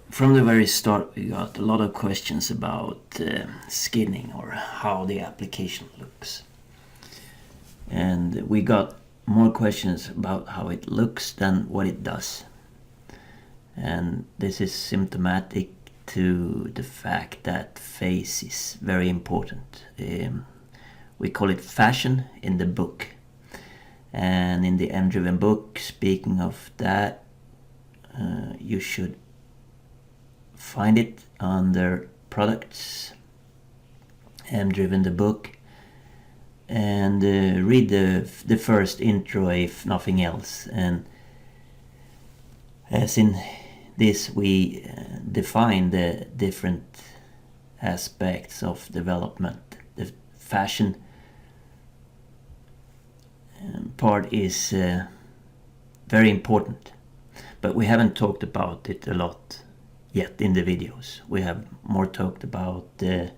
From the very start, we got a lot of questions about skinning or how the application looks. And we got more questions about how it looks than what it does. And this is symptomatic to the fact that face is very important. We call it fashion in the book. And in the M-Driven book, speaking of that, you should find it under products, M-Driven the book, and read the first intro if nothing else. And as in this, we define the different aspects of development. The fashion part is very important, but we haven't talked about it a lot yet in the videos. We have more talked about the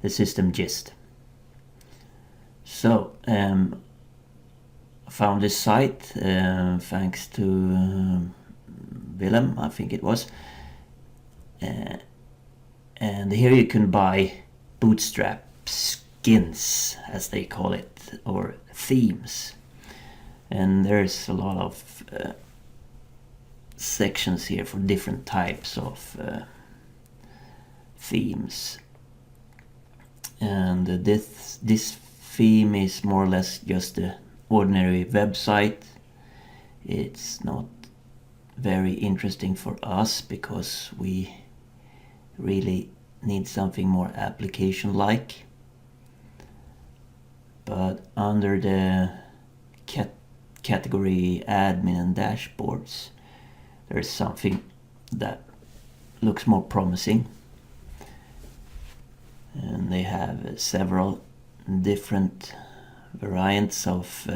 system gist. So I found this site thanks to Willem, I think it was, and here you can buy bootstrap skins, as they call it, or themes, and there's a lot of sections here for different types of themes. And this theme is more or less just an ordinary website. It's not very interesting for us because we really need something more application-like. But under the category admin and dashboards, there's something that looks more promising. And they have several different variants of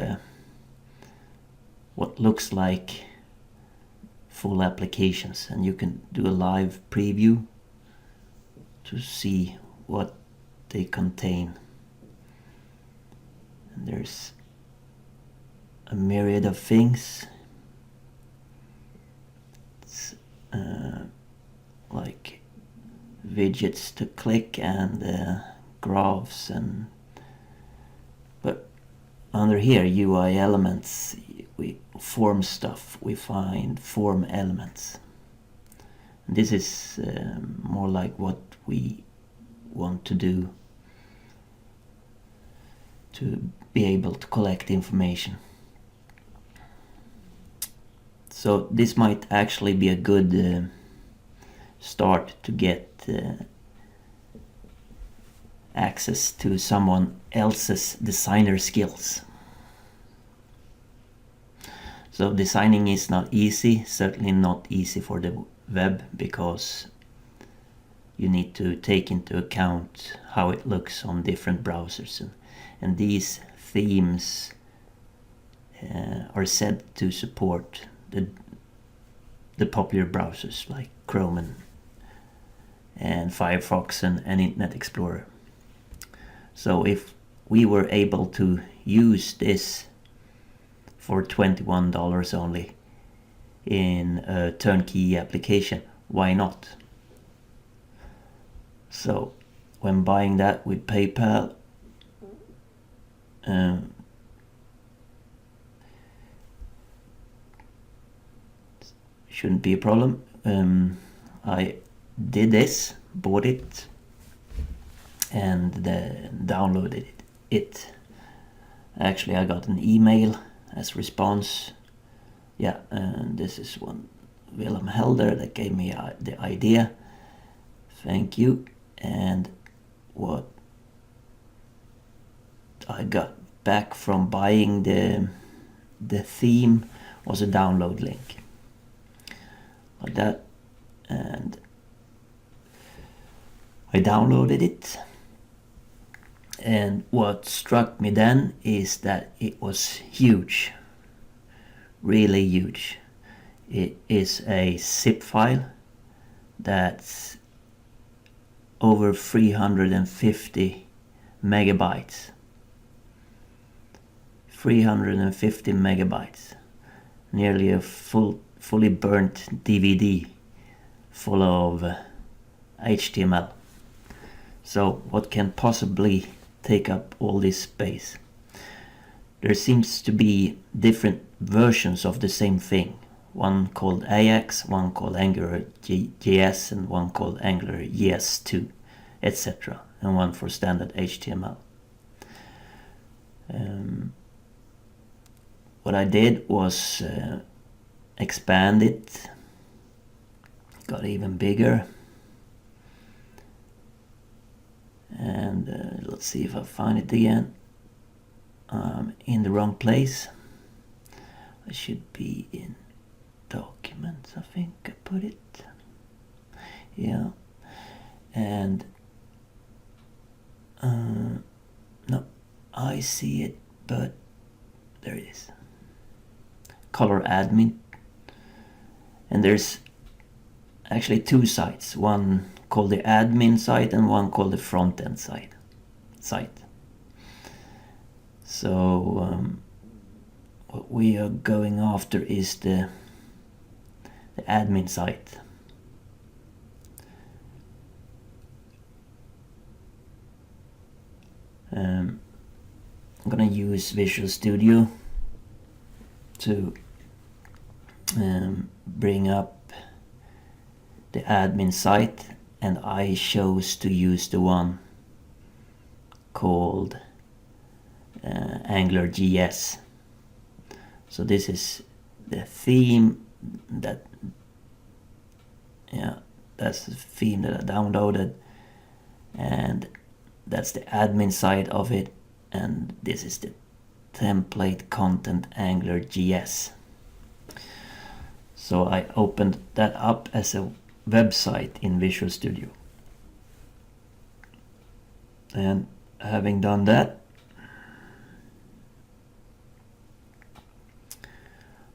what looks like full applications, and you can do a live preview to see what they contain. And there's a myriad of things. It's like widgets to click and graphs, and but under here UI elements, we form stuff, we find form elements. And this is more like what we want to do to be able to collect information. So this might actually be a good start to get access to someone else's designer skills. So designing is not easy, certainly not easy for the web, because you need to take into account how it looks on different browsers, and these themes are said to support the popular browsers like Chrome and Firefox and Internet Explorer. So if we were able to use this for $21 only in a turnkey application, why not? So when buying that with PayPal, shouldn't be a problem. I did this, bought it, and downloaded it. Actually, I got an email as response. Yeah, and this is one Willem Helder that gave me the idea. Thank you. And what I got back from buying the theme was a download link like that, and I downloaded it. And what struck me then is that it was huge, really huge. It is a zip file that's over 350 megabytes. 350 megabytes, nearly a fully burnt DVD full of HTML. So what can possibly take up all this space? There seems to be different versions of the same thing. One called Ajax, one called Angular JS, and one called Angular JS2, etc. And one for standard HTML. What I did was expand it, got even bigger, and let's see if I find it again. In the wrong place. I should be in documents, I think I put it. Yeah, and no, I see it, but there it is. Color admin, and there's actually two sites, one called the admin site and one called the front end site. So what we are going after is the admin site. I'm gonna use Visual Studio to bring up the admin site, and I chose to use the one called Angular JS. So this is the theme that's the theme that I downloaded, and that's the admin side of it, and this is the template content Angular JS. So I opened that up as a website in Visual Studio, and having done that,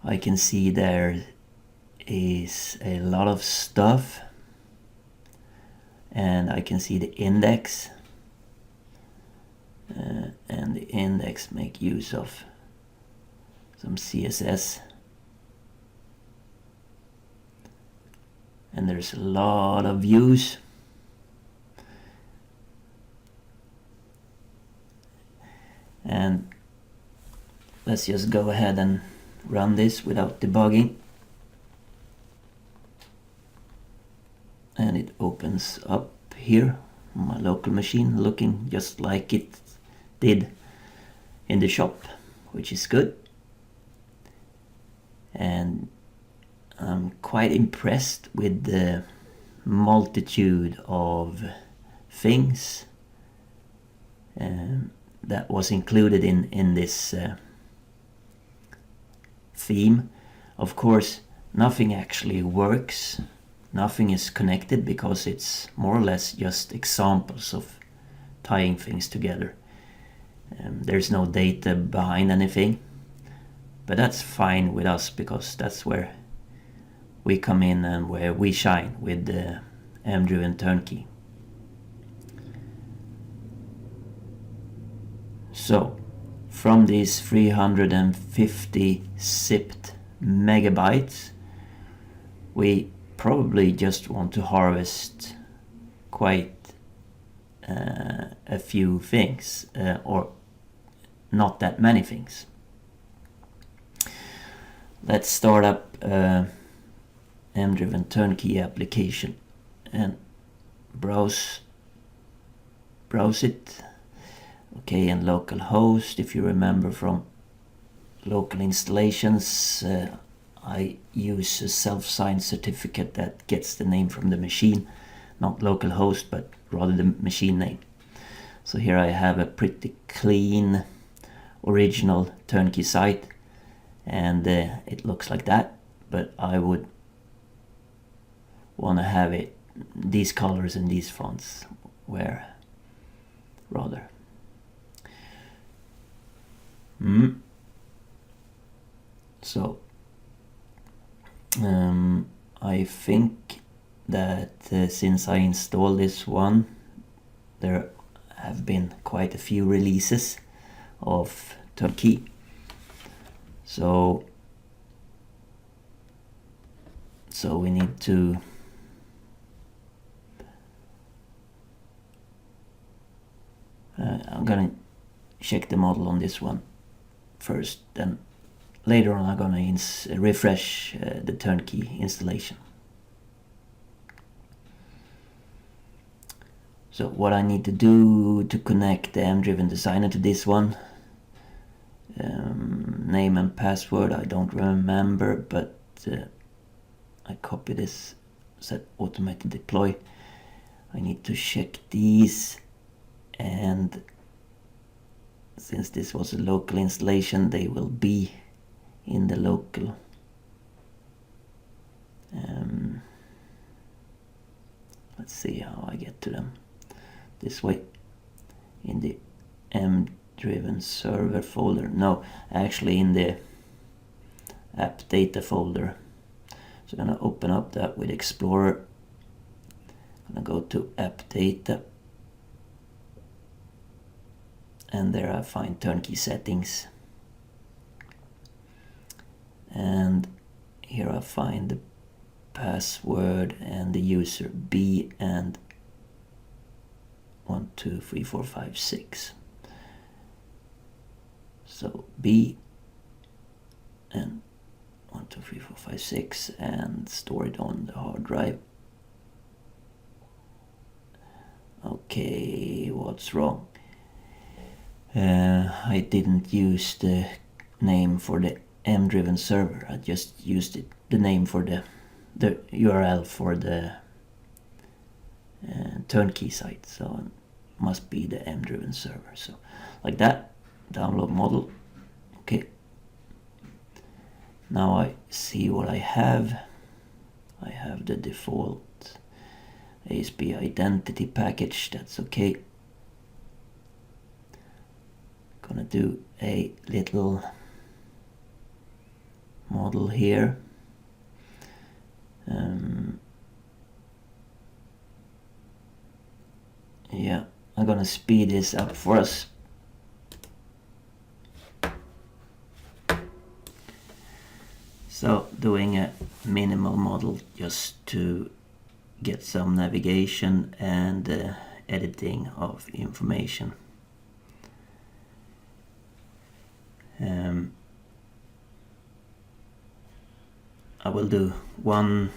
I can see there is a lot of stuff, and I can see the index, and the index make use of some CSS, and there's a lot of views. And let's just go ahead and run this without debugging, and it opens up here on my local machine, looking just like it did in the shop, which is good. And I'm quite impressed with the multitude of things that was included in this theme. Of course, nothing actually works, nothing is connected, because it's more or less just examples of tying things together. There's no data behind anything, but that's fine with us, because that's where we come in and where we shine with the M-Driven Turnkey. So from these 350 zipped megabytes, we probably just want to harvest quite a few things, or not that many things. Let's start up M-Driven Turnkey application and browse it. Okay, and localhost, if you remember from local installations, I use a self-signed certificate that gets the name from the machine, not localhost, but rather the machine name. So here I have a pretty clean original turnkey site, and it looks like that, but I would want to have it these colors and these fonts, where rather. So I think that since I installed this one, there have been quite a few releases of Turnkey. So we need to I'm gonna check the model on this one first, then later on I'm gonna refresh the turnkey installation. So what I need to do to connect the M-Driven Designer to this one, name and password I don't remember, but I copy this, set automated deploy. I need to check these, and since this was a local installation, they will be in the local. Let's see how I get to them. This way, in the M-Driven server folder. No, actually in the app data folder. So I'm gonna open up that with Explorer. I'm gonna go to app data, and there I find turnkey settings, and here I find the password and the user B and 1 2 3 4 5 6. So B and 1 2 3 4 5 6, and store it on the hard drive. Okay, what's wrong? I didn't use the name for the M-Driven server. I just used the name for the URL for the turnkey site. So it must be the M-Driven server. So like that, download model. Okay. Now I see what I have. I have the default ASP identity package. That's okay. Gonna do a little model here. Yeah, I'm gonna speed this up for us. So doing a minimal model just to get some navigation and editing of information. I will do one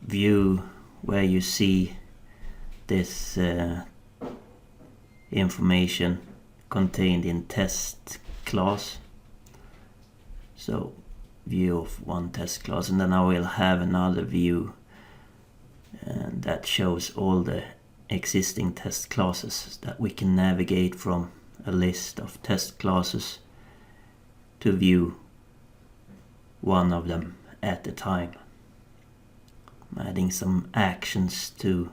view where you see this information contained in test class. So view of one test class, and then I will have another view and that shows all the existing test classes that we can navigate from a list of test classes to view one of them at a time. I'm adding some actions to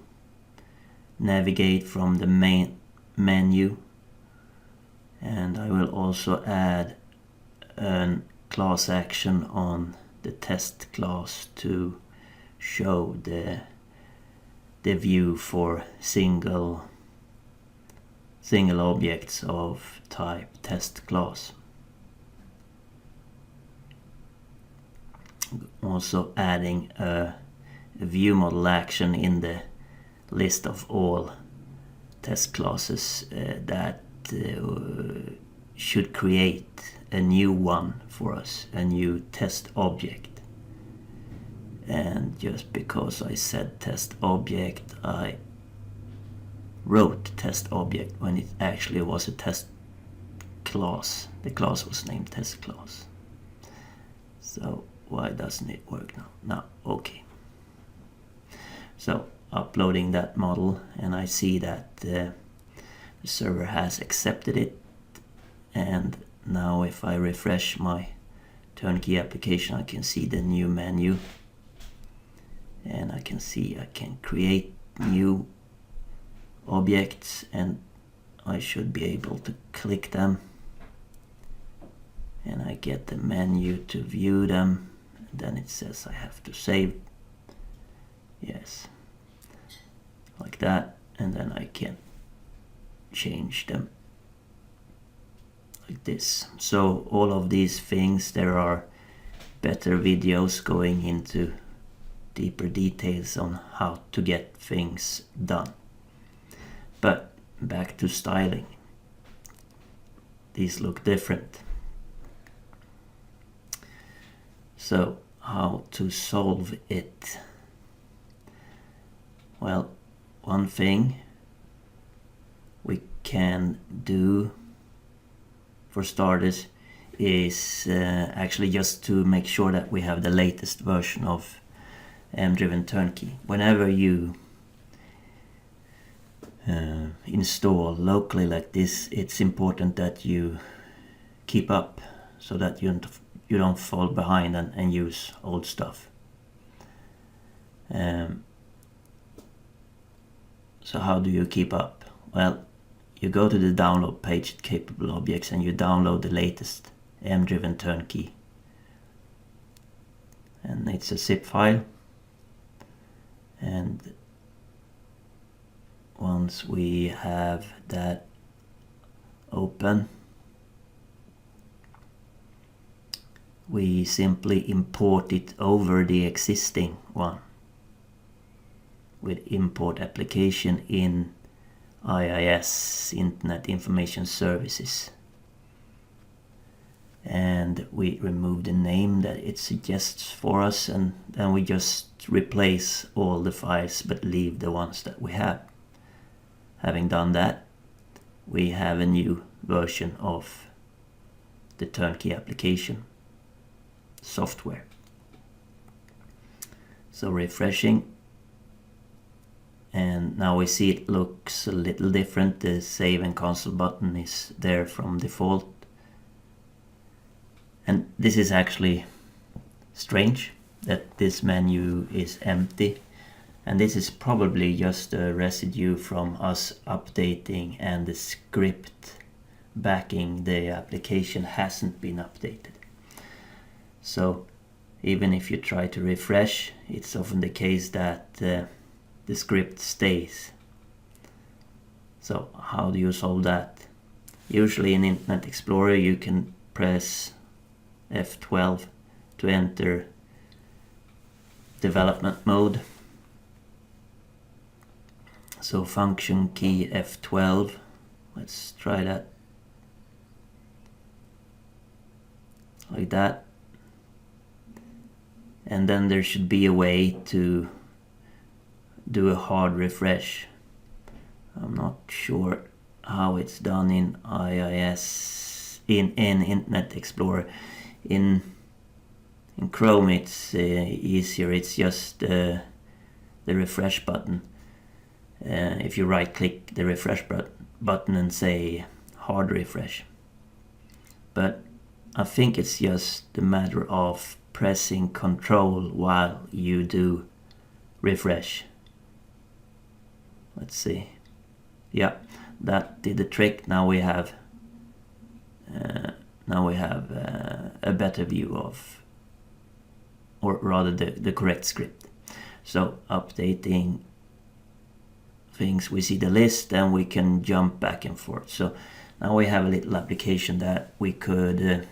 navigate from the main menu, and I will also add a class action on the test class to show the view for single objects of type test class. Also adding a view model action in the list of all test classes that should create a new one for us, a new test object. And just because I said test object, I wrote test object when it actually was a test class. The class was named test class. So why doesn't it work now? Now, okay. So uploading that model, and I see that the server has accepted it. And now if I refresh my turnkey application, I can see the new menu. And I can see I can create new objects, and I should be able to click them. And I get the menu to view them. And then it says I have to save. Yes. Like that. And then I can change them like this. So all of these things, there are better videos going into deeper details on how to get things done. But back to styling. these look different. So how to solve it? Well, one thing we can do for starters is actually just to make sure that we have the latest version of M-Driven Turnkey. Whenever you install locally like this, it's important that you keep up so that you don't fall behind and use old stuff. So how do you keep up? Well, you go to the download page at Capable Objects and you download the latest M-Driven Turnkey. And it's a zip file. And once we have that open, we simply import it over the existing one with import application in IIS, Internet Information Services. And we remove the name that it suggests for us, and then we just replace all the files but leave the ones that we have. Having done that, we have a new version of the Turnkey application software. So refreshing, and now we see it looks a little different. The save and cancel button is there from default. And this is actually strange that this menu is empty. And this is probably just a residue from us updating and the script backing the application hasn't been updated. So even if you try to refresh, it's often the case that the script stays. So how do you solve that? Usually in Internet Explorer you can press F12 to enter development mode. So function key F12, let's try that, like that. And then there should be a way to do a hard refresh. I'm not sure how it's done in IIS, in Internet Explorer. In Chrome it's easier, it's just the refresh button. If you right click the refresh button and say hard refresh. But I think it's just a matter of pressing Control while you do refresh. Let's see. Yeah, that did the trick. Now we have a better view of, or rather the correct script. So updating things, we see the list and we can jump back and forth. So now we have a little application that we could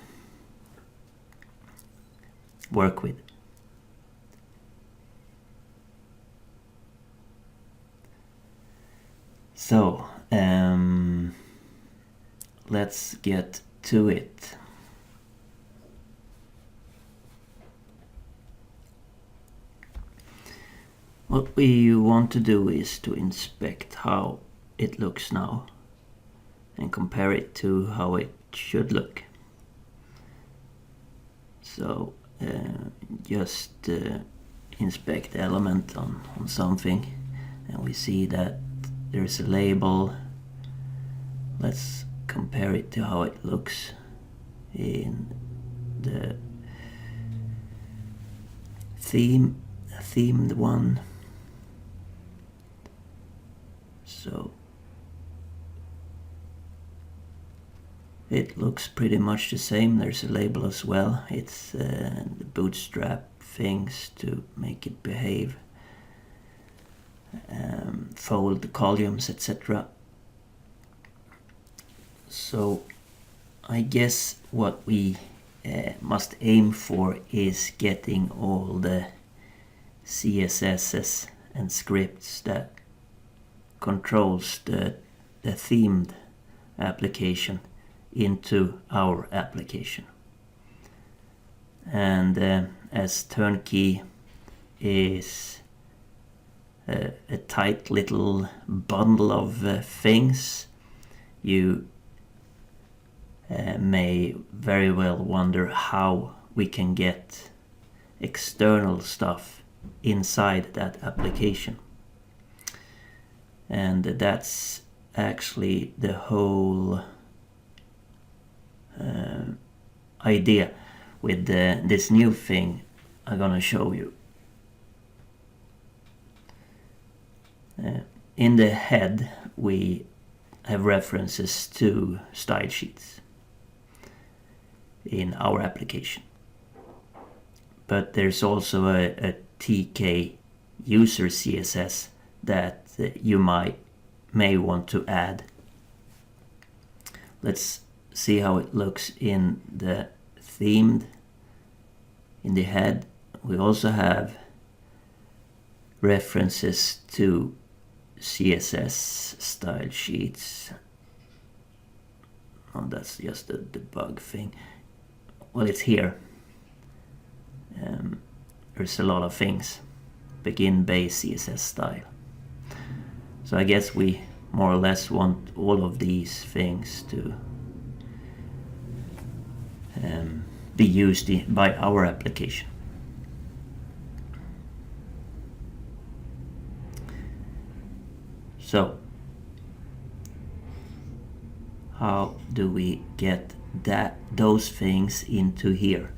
work with. So let's get to it. What we want to do is to inspect how it looks now and compare it to how it should look. So just inspect the element on something, and we see that there's a label. Let's compare it to how it looks in the themed one. So it looks pretty much the same. There's a label as well. It's the bootstrap things to make it behave, fold the columns, etc. So I guess what we must aim for is getting all the CSSs and scripts that controls the themed application into our application. And as Turnkey is a tight little bundle of things, you may very well wonder how we can get external stuff inside that application. And that's actually the whole idea with this new thing I'm gonna show you. In the head we have references to style sheets in our application, but there's also a TK user CSS that you may want to add. Let's see how it looks in the themed. In the head we also have references to CSS style sheets. Oh, that's just the debug thing. Well, it's here. There's a lot of things. Begin base CSS style. So I guess we more or less want all of these things to be used by our application. So how do we get those things into here?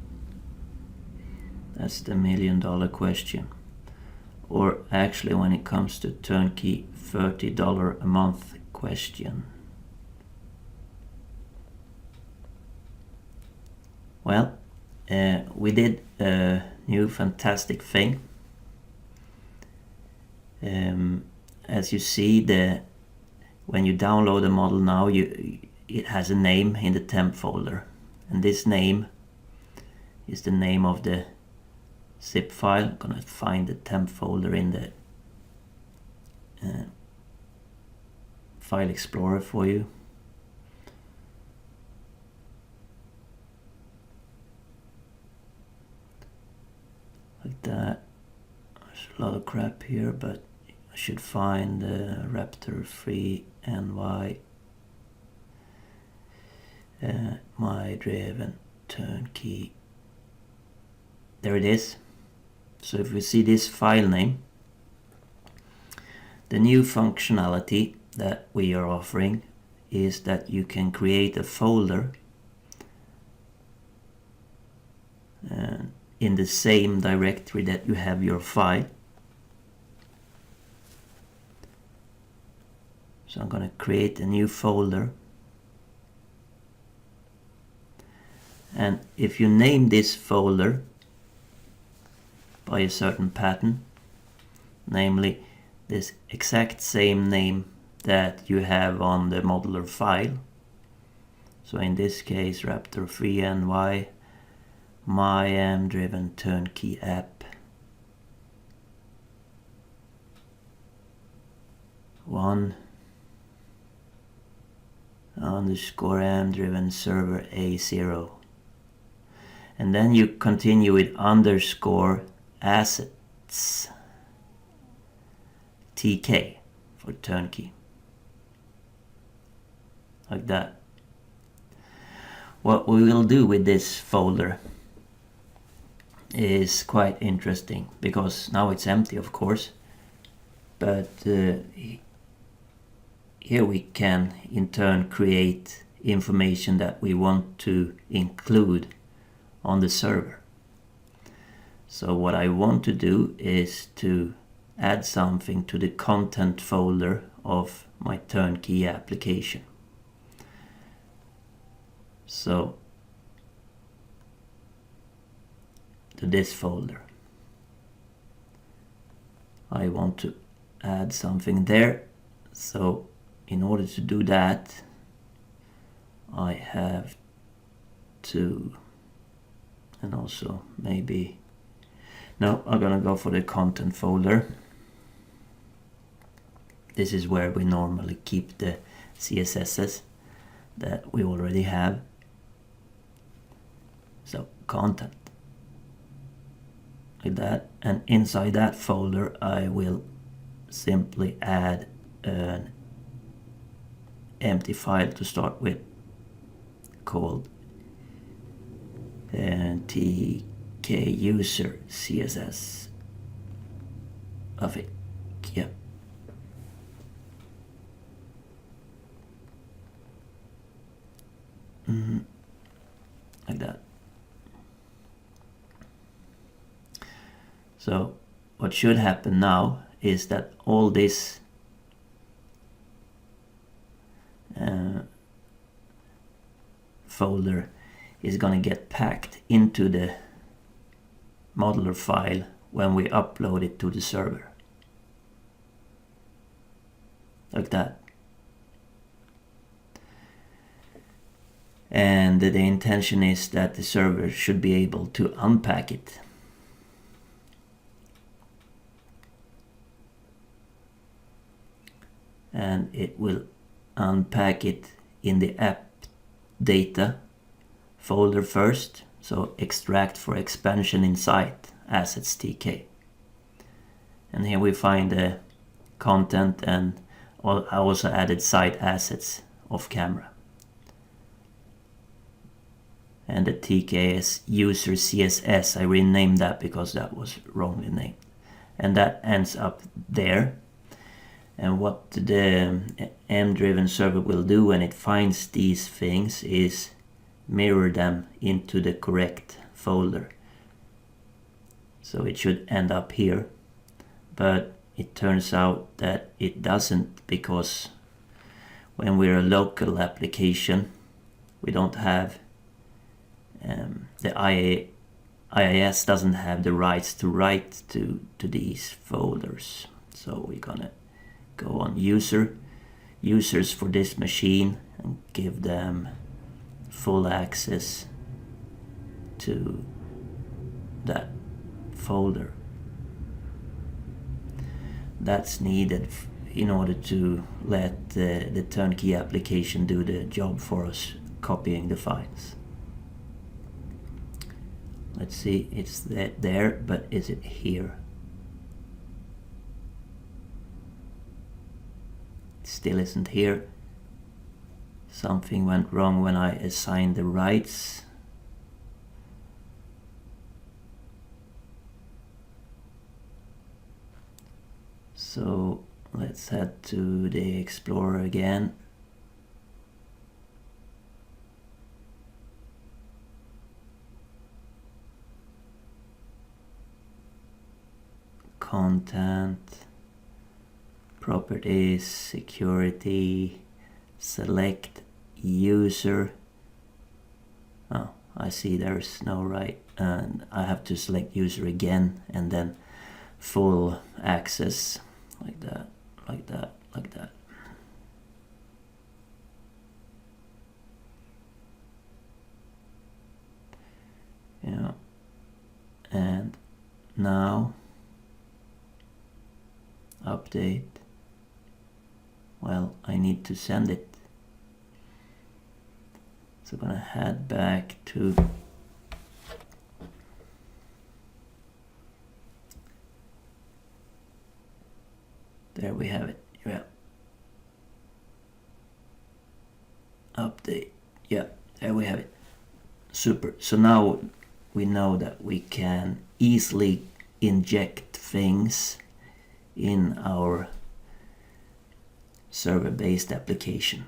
That's the $1,000,000 question. Or actually, when it comes to Turnkey, $30 a month question. Well, we did a new fantastic thing. As you see, when you download a model now, it has a name in the temp folder, and this name is the name of the zip file. I'm gonna find the temp folder in the File Explorer for you. Like that. There's a lot of crap here, but I should find Raptor 3 NY my driven turnkey. There it is. So if we see this file name, the new functionality that we are offering is that you can create a folder in the same directory that you have your file. So I'm going to create a new folder, and if you name this folder by a certain pattern, namely this exact same name that you have on the modeler file, so in this case Raptor 3 NY my M-driven turnkey app 1 underscore M-driven server A0, and then you continue with underscore assets TK for turnkey, like that. What we will do with this folder is quite interesting, because now it's empty, of course, but here we can in turn create information that we want to include on the server. So what I want to do is to add something to the content folder of my turnkey application. So to this folder, I want to add something there. So in order to do that, I have to, and also maybe, no, I'm gonna go for the content folder. This is where we normally keep the CSSs. that we already have. So content, like that, and inside that folder I will simply add an empty file to start with called tk user css of it. Yep. Like that. So what should happen now is that all this folder is going to get packed into the modeler file when we upload it to the server. Like that. And the intention is that the server should be able to unpack it. And it will unpack it in the app data folder first, so extract for expansion in site assets tk. And here we find the content, and I also added site assets off camera. And the TKS user CSS, I renamed that because that was wrongly named. And that ends up there. And what the M-driven server will do when it finds these things is mirror them into the correct folder. So it should end up here. But it turns out that it doesn't, because when we're a local application, we don't have the IIS doesn't have the rights to write to these folders. So we're gonna go on users for this machine and give them full access to that folder. That's needed in order to let the turnkey application do the job for us, copying the files. Let's see, it's there, but is it here? It still isn't here. Something went wrong when I assigned the rights. So let's head to the Explorer again. Content, properties, security, select user. Oh, I see there's no right, and I have to select user again, and then full access, like that, like that, like that. Yeah, and now update. Well, I need to send it. So I'm gonna head back to there we have it. Yeah. Update. Yeah, there we have it. Super. So now we know that we can easily inject things in our server-based application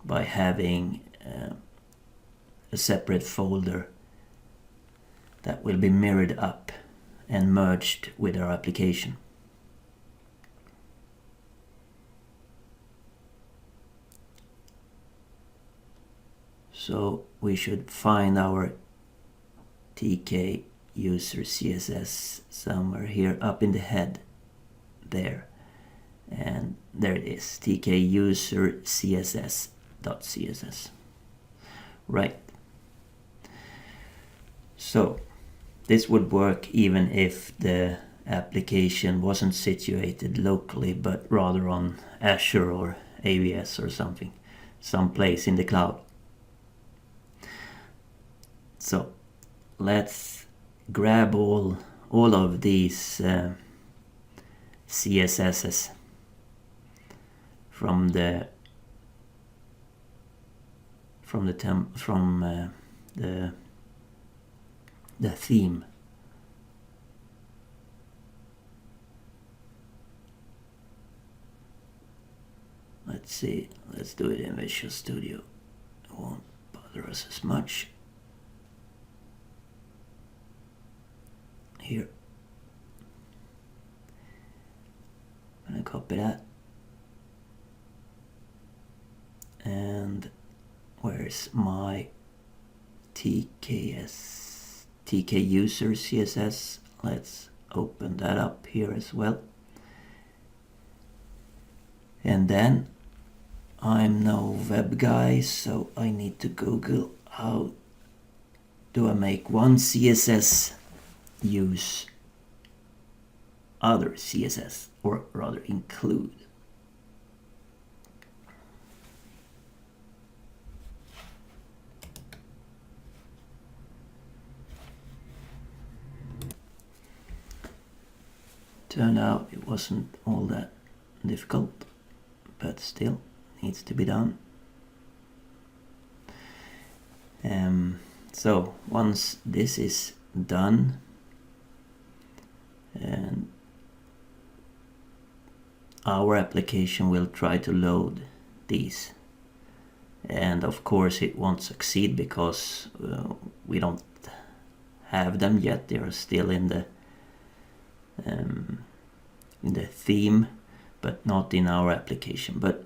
by having a separate folder that will be mirrored up and merged with our application. So we should find our TK user CSS somewhere here up in the head there, and there it is, TK user CSS.css. Right. So this would work even if the application wasn't situated locally but rather on Azure or AWS or something. someplace in the cloud. So let's grab all of these CSSs from the theme. Let's see, let's do it in Visual Studio. It won't bother us as much. Here. I'm gonna copy that. And where's my TK user CSS? Let's open that up here as well. And then I'm no web guy, so I need to Google how do I make one CSS use other CSS, or rather include. Turned out it wasn't all that difficult, but still needs to be done. So once this is done, and our application will try to load these, and of course it won't succeed because we don't have them yet. They are still in the theme, but not in our application. But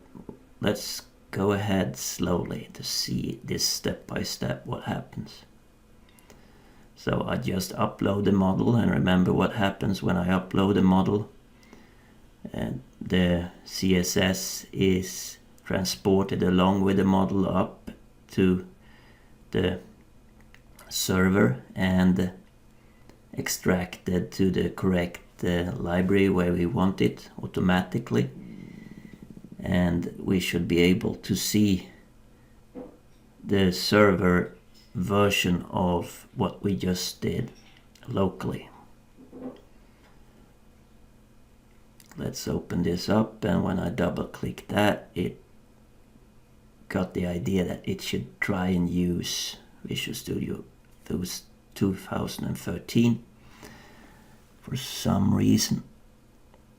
let's go ahead slowly to see this step by step what happens. So I just upload the model, and remember what happens when I upload a model. And the CSS is transported along with the model up to the server and extracted to the correct library where we want it automatically. And we should be able to see the server version of what we just did locally. Let's open this up, and when I double click that, it got the idea that it should try and use Visual Studio 2013 for some reason,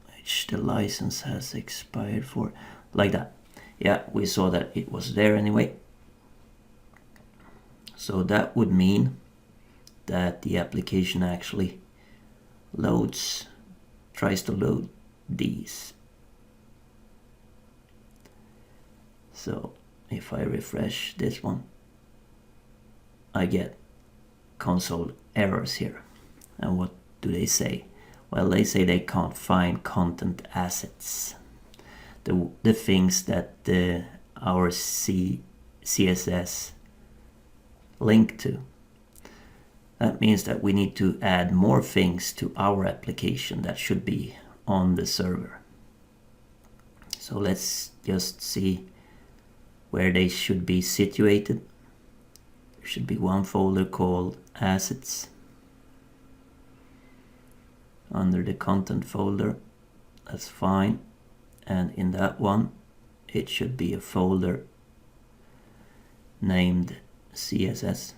which the license has expired for, like that. Yeah, we saw that it was there anyway. So that would mean that the application actually tries to load these. So if I refresh this one, I get console errors here. And what do they say? Well, they say they can't find content assets, the things that our CSS link to. That means that we need to add more things to our application that should be on the server. So let's just see where they should be situated. There should be one folder called assets under the content folder. That's fine. And in that one, it should be a folder named CSS,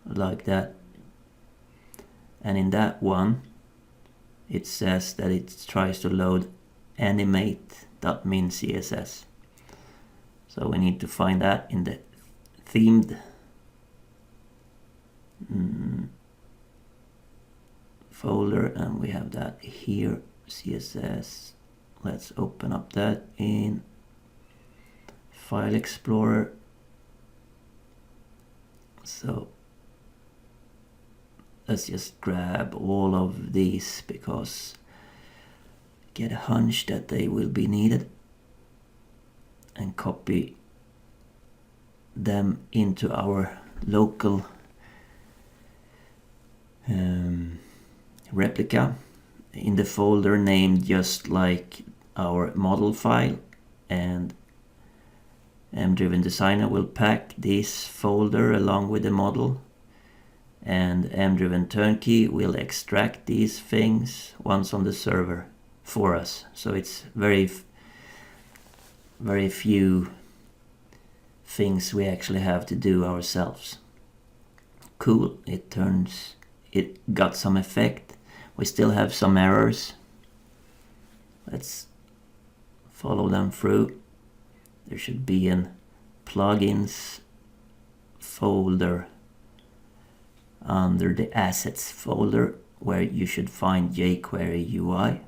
like that. And in that one, it says that it tries to load animate.min CSS. So we need to find that in the themed folder, and we have that here, CSS. Let's open up that in File Explorer. So let's just grab all of these because I get a hunch that they will be needed, and copy them into our local replica in the folder named just like our model file. and M-Driven Designer will pack this folder along with the model, and M-Driven Turnkey will extract these things once on the server for us. So it's very few things we actually have to do ourselves. Cool, it got some effect. We still have some errors. Let's follow them through. There should be an plugins folder under the assets folder where you should find jQuery UI.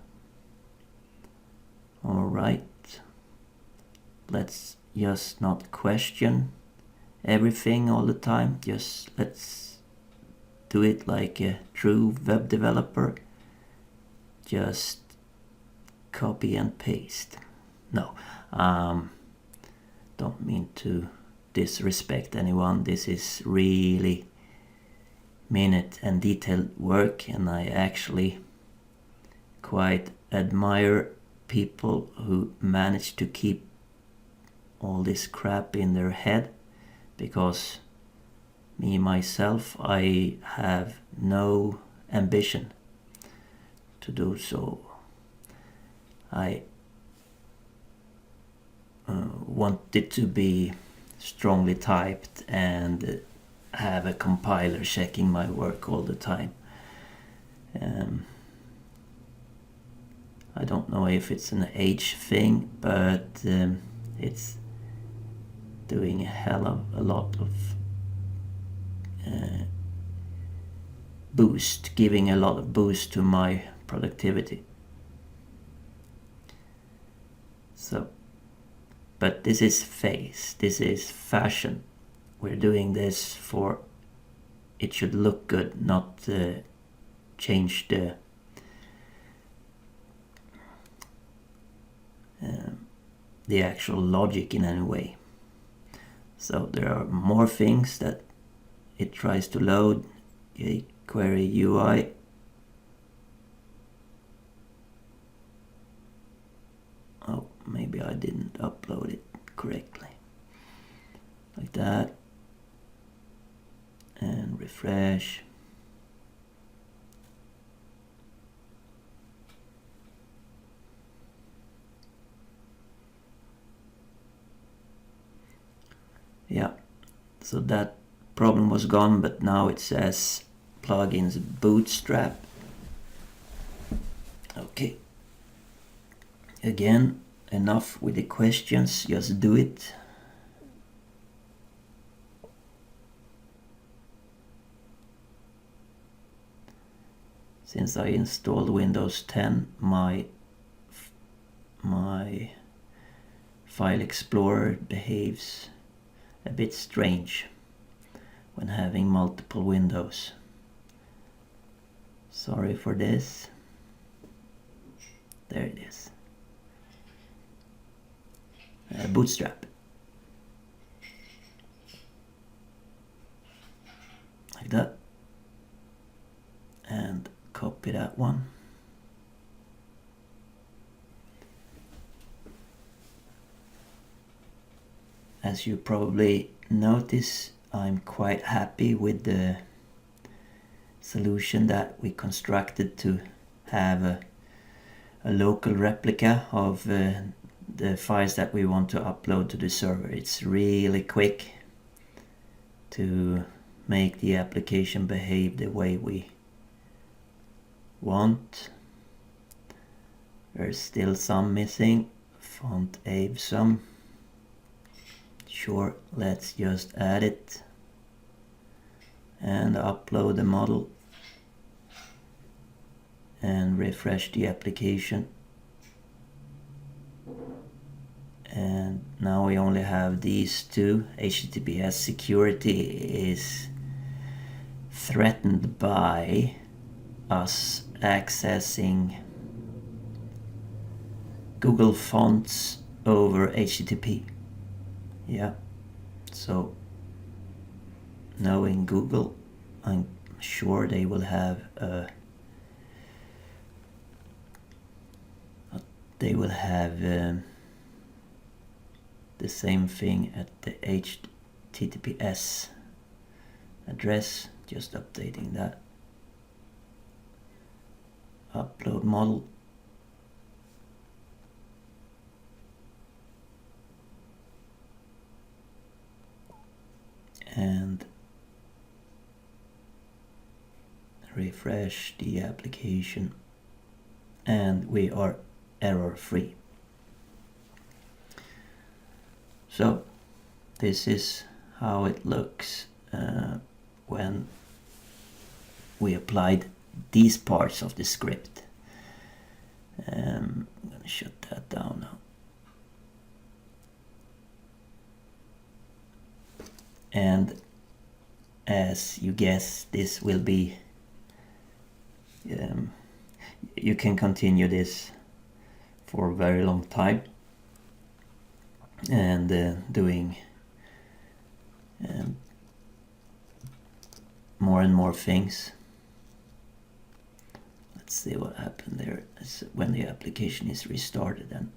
Alright, let's just not question everything all the time. Just let's do it like a true web developer. Just copy and paste. No, don't mean to disrespect anyone. This is really minute and detailed work, and I actually quite admire people who manage to keep all this crap in their head, because me myself, I have no ambition to do so. I want it to be strongly typed and have a compiler checking my work all the time. I don't know if it's an age thing, but it's doing a hell of a lot of giving a lot of boost to my productivity. So, but this is phase, this is fashion. We're doing this for it should look good, not change the actual logic in any way. So there are more things that it tries to load. jQuery UI. Oh, maybe I didn't upload it correctly. Like that. And refresh. Yeah, so that problem was gone, but now it says plugins bootstrap. Okay. Again, enough with the questions, just do it. Since I installed Windows 10, my File Explorer behaves a bit strange when having multiple windows. Sorry for this. There it is. Bootstrap. Like that. And copy that one. As you probably notice, I'm quite happy with the solution that we constructed to have a local replica of the files that we want to upload to the server. It's really quick to make the application behave the way we want. There's still some missing. Font awesome. Sure, let's just add it and upload the model and refresh the application. And now we only have these two. HTTPS security is threatened by us accessing Google Fonts over HTTP. Yeah, so knowing Google, I'm sure they will have the same thing at the HTTPS address, just updating that. Upload model. And refresh the application, and we are error free. So this is how it looks when we applied these parts of the script. I'm gonna shut that down now. And as you guess, this will be you can continue this for a very long time, and doing more and more things. Let's see what happened there when the application is restarted, and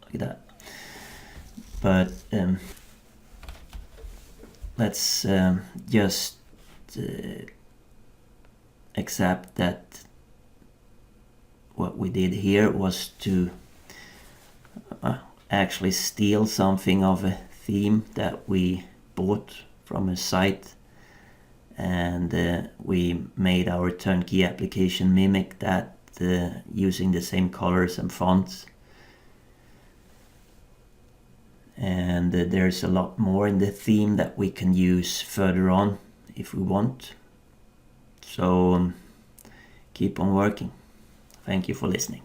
look at that. But let's just accept that what we did here was to actually steal something of a theme that we bought from a site, and we made our turnkey application mimic that using the same colors and fonts. And there's a lot more in the theme that we can use further on if we want. So keep on working. Thank you for listening.